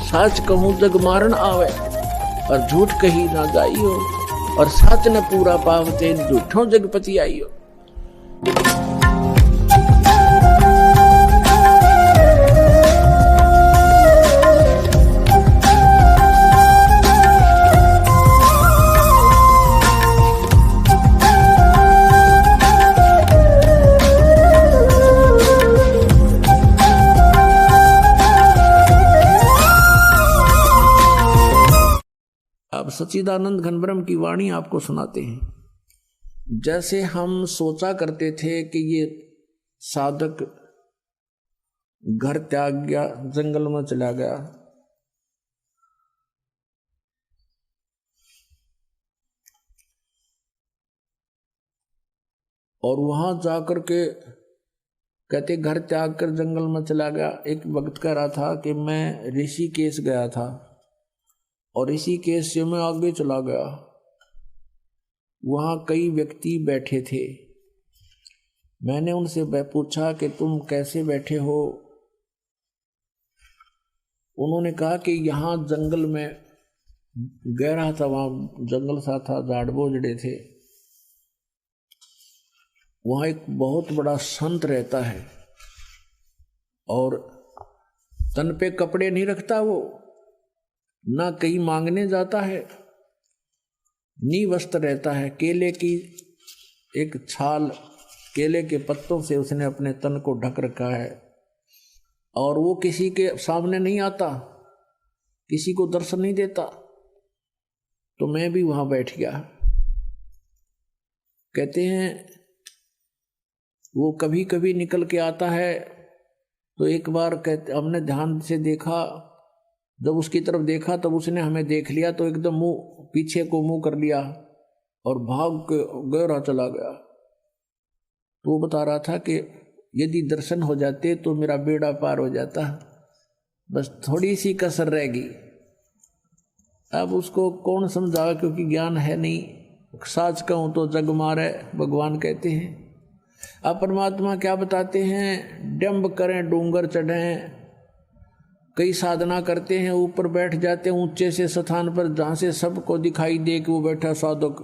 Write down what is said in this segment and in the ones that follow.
साच कहूँ जग मारन आवे, और झूठ कही ना गाइयो, और साच न पूरा पावते झूठों जगपति आइयो। अब सच्चिदानंद घनब्रह्म की वाणी आपको सुनाते हैं। जैसे हम सोचा करते थे कि ये साधक घर त्याग गया, जंगल में चला गया, और वहां जाकर के कहते घर त्याग कर जंगल में चला गया। एक वक्त कह रहा था कि मैं ऋषिकेश गया था, और ऋषिकेश से मैं आगे चला गया, वहां कई व्यक्ति बैठे थे। मैंने उनसे पूछा कि तुम कैसे बैठे हो। उन्होंने कहा कि यहाँ जंगल में गहरा था, वहां जंगल सा था, झाड़ बोझड़े थे, वहां एक बहुत बड़ा संत रहता है, और तन पे कपड़े नहीं रखता वो, ना कहीं मांगने जाता है, निवस्त्र रहता है। केले की एक छाल, केले के पत्तों से उसने अपने तन को ढक रखा है, और वो किसी के सामने नहीं आता, किसी को दर्शन नहीं देता। तो मैं भी वहां बैठ गया। कहते हैं वो कभी कभी निकल के आता है। तो एक बार कहते हमने ध्यान से देखा, जब उसकी तरफ देखा तब उसने हमें देख लिया, तो एकदम मुंह पीछे को मुंह कर लिया और भाग के गहरा चला गया। तो वो बता रहा था कि यदि दर्शन हो जाते तो मेरा बेड़ा पार हो जाता, बस थोड़ी सी कसर रहेगी। अब उसको कौन समझावे, क्योंकि ज्ञान है नहीं। साच कहूँ तो जग मारे, भगवान कहते हैं। अब परमात्मा क्या बताते हैं, डंब करें डूंगर चढ़ें। कई साधना करते हैं, ऊपर बैठ जाते हैं ऊंचे से स्थान पर, जहाँ से सबको दिखाई दे कि वो बैठा साधक।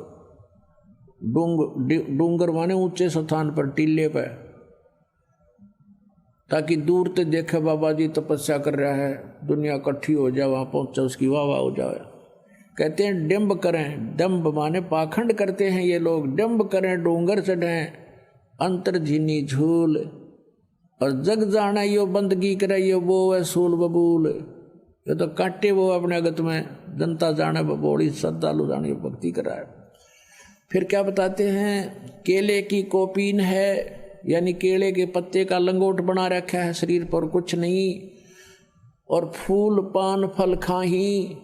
डूंगर माने ऊंचे स्थान पर, टीले पर, ताकि दूर से देखे बाबा जी तपस्या कर रहा है, दुनिया इकट्ठी हो जाए, वहाँ पहुँचे उसकी वाह वाह हो जाए। कहते हैं डंब करें, डंब माने पाखंड करते हैं ये लोग। डंब करें डूंगर चढ़ें, अंतर झीनी झूल, और जग जाना यो बंदगी करे यो वो है सूल बबूल। ये तो काटे वो अपने अगत में, जनता जाने बबोड़ी, श्रद्धालु जाने भक्ति कराए। फिर क्या बताते हैं, केले की कोपीन है, यानी केले के पत्ते का लंगोट बना रखा है शरीर पर, कुछ नहीं, और फूल पान फल खाही,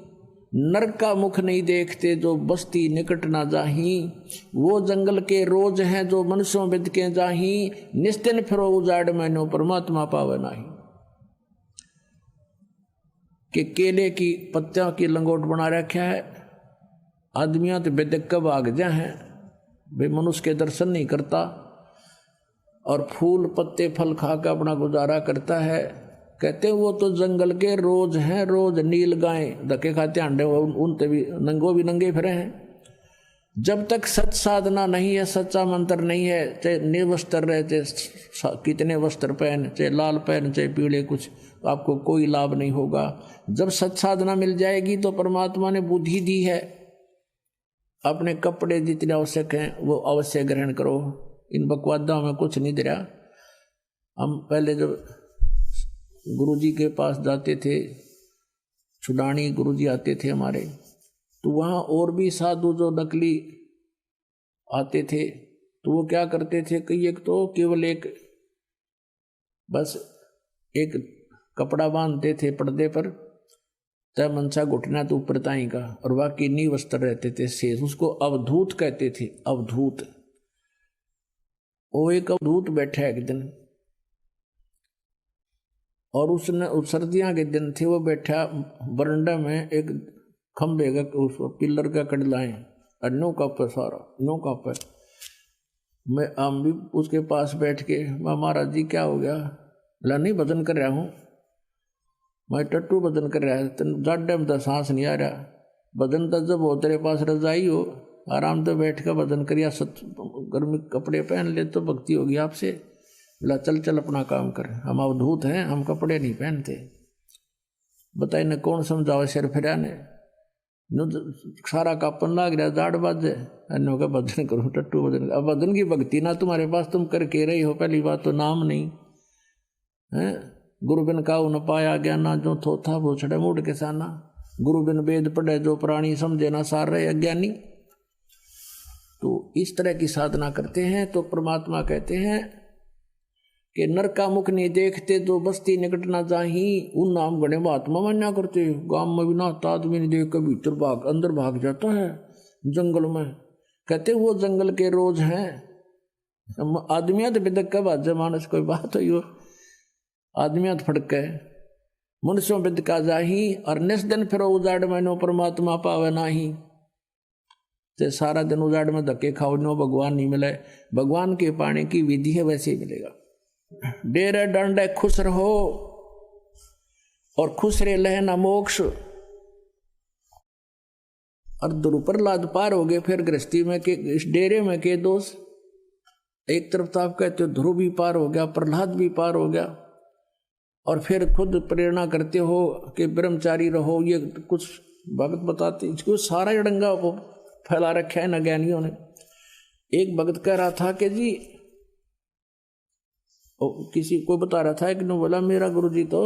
नरक का मुख नहीं देखते, जो बस्ती निकट ना जाही। वो जंगल के रोज हैं जो मनुष्यों बिद के जाही, निस्तिन फिरो उजाड़ मैनो परमात्मा पावे नाही। कि केले की पत्तियों की लंगोट बना रखा है, आदमियां तो बेदक कब आग जा हैं, वे मनुष्य के दर्शन नहीं करता, और फूल पत्ते फल खा कर अपना गुजारा करता है। कहते वो तो जंगल के रोज हैं, रोज नील गाय धक्के खाते अंडे, उनते भी नंगो भी नंगे फिरे हैं। जब तक सच साधना नहीं है, सच्चा मंत्र नहीं है, चाहे निर्वस्त्र रहे, चाहे कितने वस्त्र पहन, चाहे लाल पहन चाहे पीले, कुछ आपको कोई लाभ नहीं होगा। जब सच साधना मिल जाएगी तो परमात्मा ने बुद्धि दी है, अपने कपड़े जितने आवश्यक हैं वो अवश्य ग्रहण करो। इन बकवादों में कुछ नहीं दे रहा। हम पहले जब गुरुजी के पास जाते थे, छुडानी गुरुजी आते थे हमारे, तो वहाँ और भी साधु जो नकली आते थे, तो वो क्या करते थे, कई एक तो केवल एक बस एक कपड़ा बांधते थे पर्दे पर, तय मनसा घुटना तो ऊपर ताई का, और बाकी नी वस्त्र रहते थे शेष। उसको अवधूत कहते थे, अवधूत। वो एक अवधूत बैठा एक दिन, और उसने सर्दियाँ के दिन थे, वो बैठा बरंडा में एक खंबे का उस पिलर का कड़लाएं, और नो कप है सारा, नो कप है। हम भी उसके पास बैठ के, महाराज जी क्या हो गया? बोला नहीं भजन कर रहा हूँ। मैं टट्टू बदन कर रहा है, तेन जाडे में तो सांस नहीं आ रहा, बदन तो जब हो तेरे पास रजाई हो आराम तो बैठ कर बदन करिया, गर्मी कपड़े पहन ले तो भक्ति होगी आपसे। बोला चल चल अपना काम कर, हम अवधूत हैं, हम कपड़े नहीं पहनते। बताइए न कौन समझावे सिर फिरा ने, सारा कापन लाग रहा, दाढ़ बाजे, अन्यों का बदन करो टट्टू बदन। अब बदन की भक्ति ना तुम्हारे पास, तुम करके रही हो, पहली बात तो नाम नहीं है। गुरु बिन काऊ न पाया ज्ञाना, जो थोथा भूछड़े मूड के साना। गुरु बिन वेद पढ़े, जो प्राणी समझे ना सार रहे अज्ञानी। तो इस तरह की साधना करते हैं तो परमात्मा कहते हैं कि नर का मुख नहीं देखते तो बस्ती निकट ना जाही, उन नाम गणे महात्मा मान्या करते। गांव में भी नहाता आदमी नहीं देख, कभी अंदर भाग जाता है जंगल में, कहते वो जंगल के रोज हैं। आदमियात बिदक का बात मानस कोई बात हो, आदमियात फड़क है मनुष्यों बिद का जाही, और निस दिन फिर उजाड़ मैनो परमात्मा पावे नाही। ते सारा दिन उजाड़ में धक्के खाओ, नो भगवान नहीं मिले। भगवान के पाने की विधि है, वैसे ही मिलेगा। डेरे डंडे खुश रहो और खुश रे लहना मोक्ष। और द्रुपरलाद पार हो गए, फिर गृहस्थी में के इस डेरे में के दोष। एक तरफ तो आप कहते हो ध्रुव भी पार हो गया, प्रहलाद भी पार हो गया, और फिर खुद प्रेरणा करते हो कि ब्रह्मचारी रहो। ये कुछ भगत बताते, इसको सारा जड़ंगा फैला रखा है न ज्ञानियों ने। एक भगत कह रहा था कि जी, किसी को बता रहा था, एक ने बोला मेरा गुरुजी तो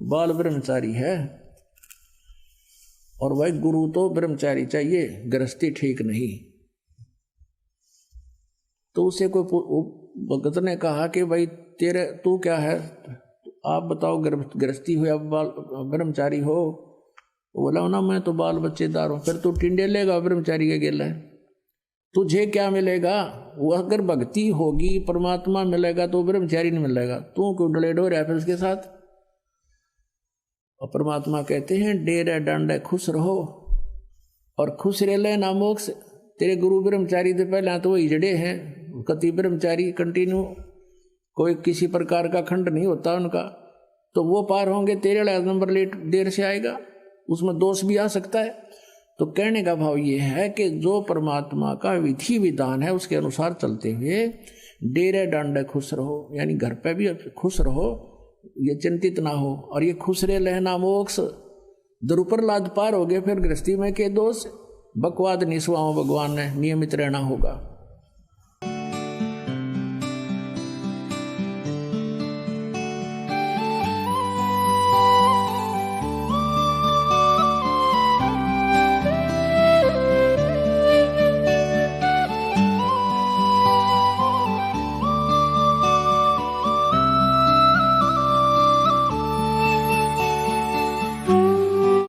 बाल ब्रह्मचारी है, और भाई गुरु तो ब्रह्मचारी चाहिए, गृहस्थी ठीक नहीं। तो उसे कोई भगत ने कहा कि भाई तेरे तू क्या है, आप बताओ, गृहस्थी हो या ब्रह्मचारी हो? बोला ना मैं तो बाल बच्चेदार हूं। फिर तू टिंडे लेगा ब्रह्मचारी के गेला, तुझे क्या मिलेगा? वो अगर भक्ति होगी परमात्मा मिलेगा तो ब्रह्मचारी नहीं मिलेगा, तू क्यों डलेड हो रहा है फिर उसके साथ? और परमात्मा कहते हैं डेरे डंडे खुश रहो और खुश रह लेना मोक्ष। तेरे गुरु ब्रह्मचारी थे पहले तो वही जड़े हैं, कति ब्रह्मचारी कंटिन्यू, कोई किसी प्रकार का खंड नहीं होता उनका, तो वो पार होंगे। तेरे नंबर लेट देर से आएगा, उसमें दोष भी आ सकता है। तो कहने का भाव ये है कि जो परमात्मा का विधि विधान है उसके अनुसार चलते हुए डेरे डांडे खुश रहो, यानी घर पे भी खुश रहो, ये चिंतित ना हो। और ये खुश रहे लहना मोक्ष, द्रुपरलाद पार हो गए, फिर गृहस्थी में के दोष बकवाद निस्वाओं भगवान ने नियमित रहना होगा।